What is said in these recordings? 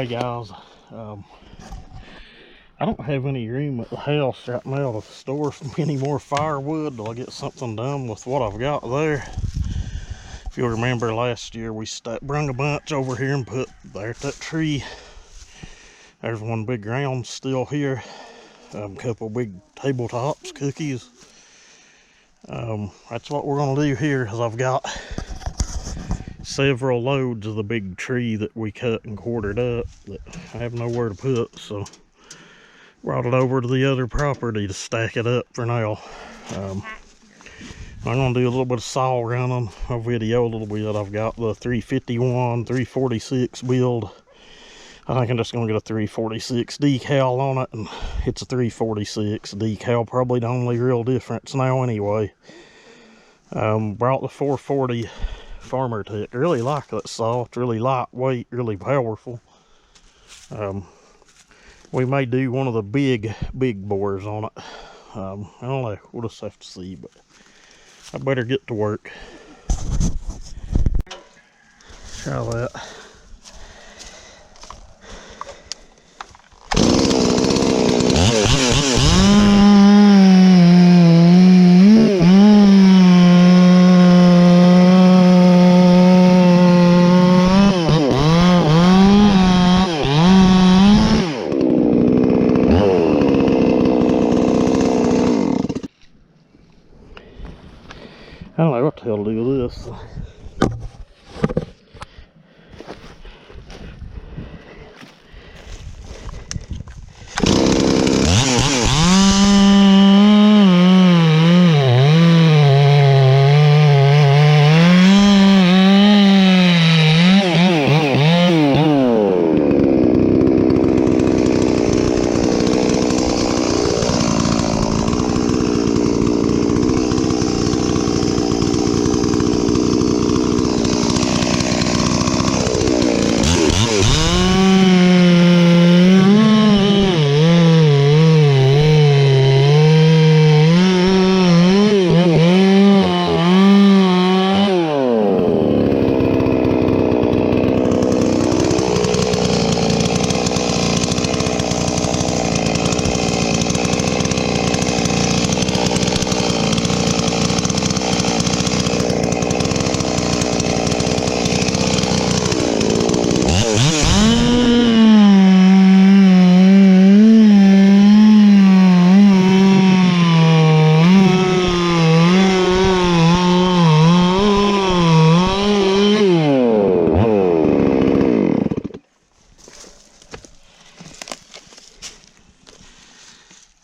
Hey guys, I don't have any room at the house right now to store any more firewood till I get something done with what I've got there. If you'll remember last year, we brung a bunch over here and put there at that tree. There's one big round still here. A couple big tabletops, cookies. That's what we're gonna do here, because I've got several loads of the big tree that we cut and quartered up that I have nowhere to put, so brought it over to the other property to stack it up for now. I'm gonna do a little bit of saw running. I'll video a little bit. I've got the 351, 346 build. I think I'm just gonna get a 346 decal on it, and it's a 346 decal, probably the only real difference now anyway. Brought the 440 Farmertec. I really like that saw. It's really lightweight, really powerful. We may do one of the big bores on it. I don't know, we'll just have to see, but I better get to work. Try that. I don't know what the hell to do with this.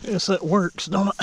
Guess that works, don't it?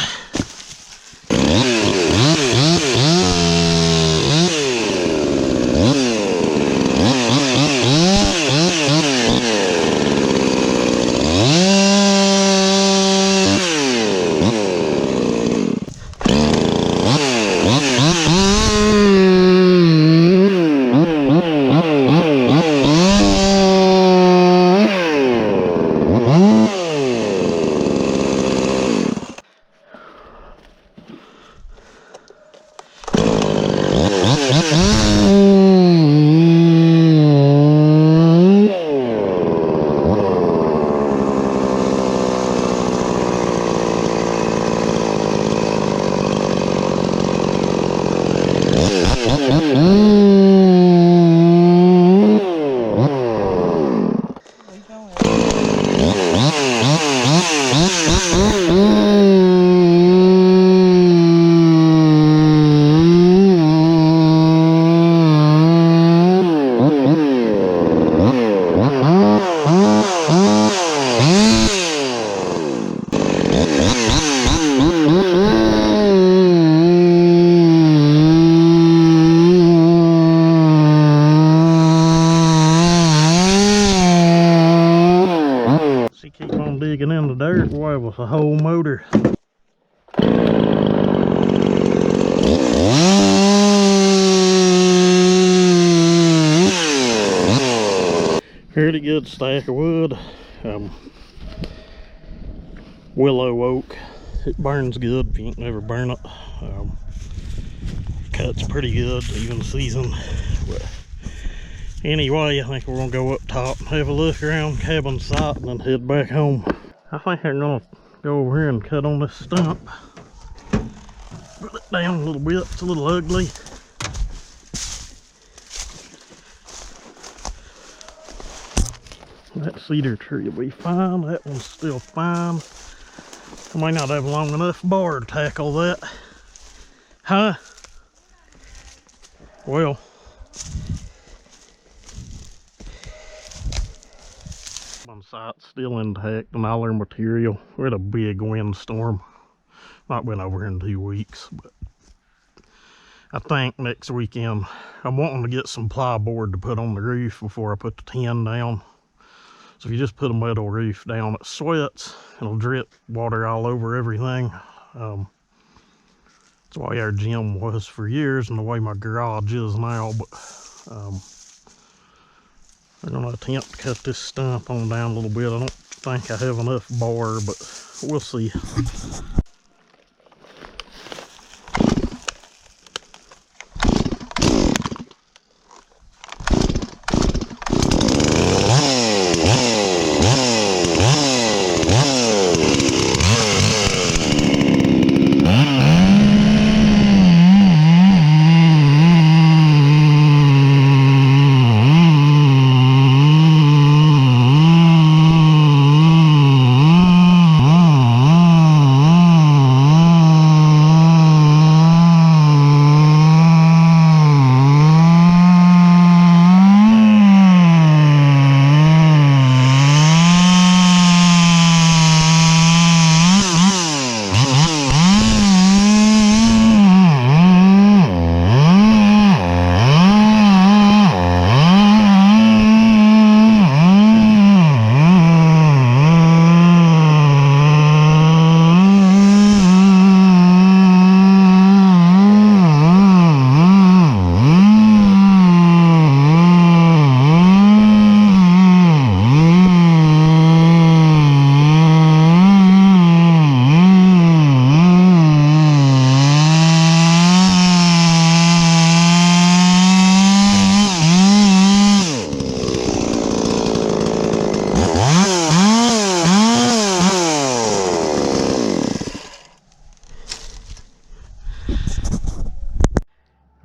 Keep on digging in the dirt, boy, with a whole motor. Pretty good stack of wood. Willow oak. It burns good if you ain't never burn it. Cuts pretty good, even season. But Anyway, I think we're gonna go up top and have a look around cabin site and then head back home. I think I'm gonna go over here and cut on this stump. Put it down a little bit, it's a little ugly. That cedar tree will be fine, that one's still fine. I may not have a long enough bar to tackle that. Huh? Well. One site's still intact and all their material. We had a big windstorm. Not been over here in 2 weeks, but I think next weekend I'm wanting to get some plyboard to put on the roof before I put the tin down. So if you just put a metal roof down, it sweats, it'll drip water all over everything. That's why our gym was for years and the way my garage is now, but I'm gonna attempt to cut this stump on down a little bit. I don't think I have enough bar, but we'll see.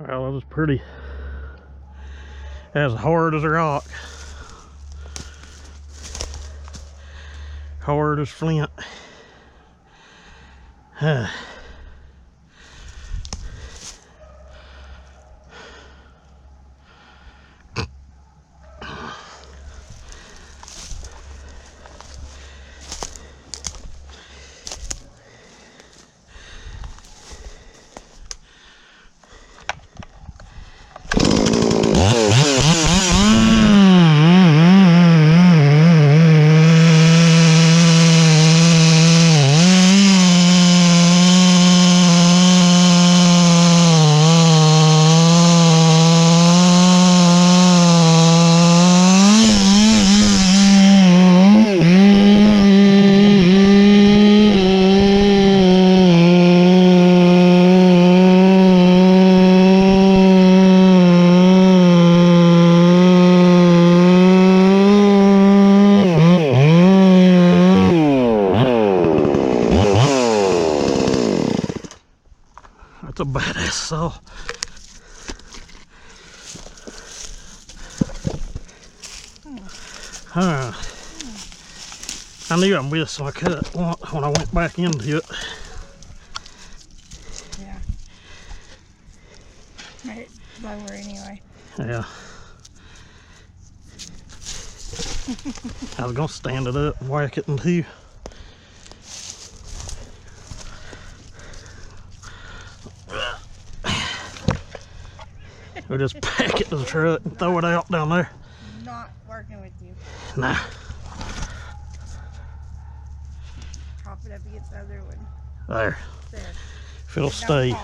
Well, it was pretty as hard as a rock. Hard as flint. That's a badass saw. I knew I missed my cut when I went back into it. Yeah. Right, lower anyway. Yeah. I was gonna stand it up and whack it in two. We'll just pack it to the truck and throw it out down there. Not working with you. Nah. Prop it up against the other one. There. There. If it'll stay.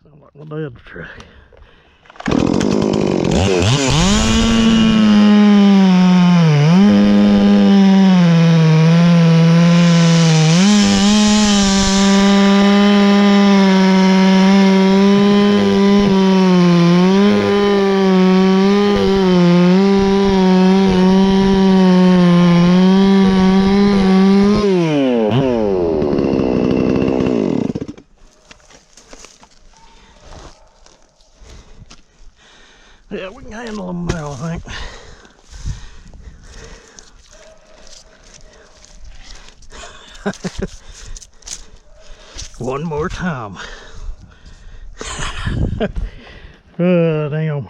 Sound like my dad's truck. handle them now, I think. One more time. Oh, damn.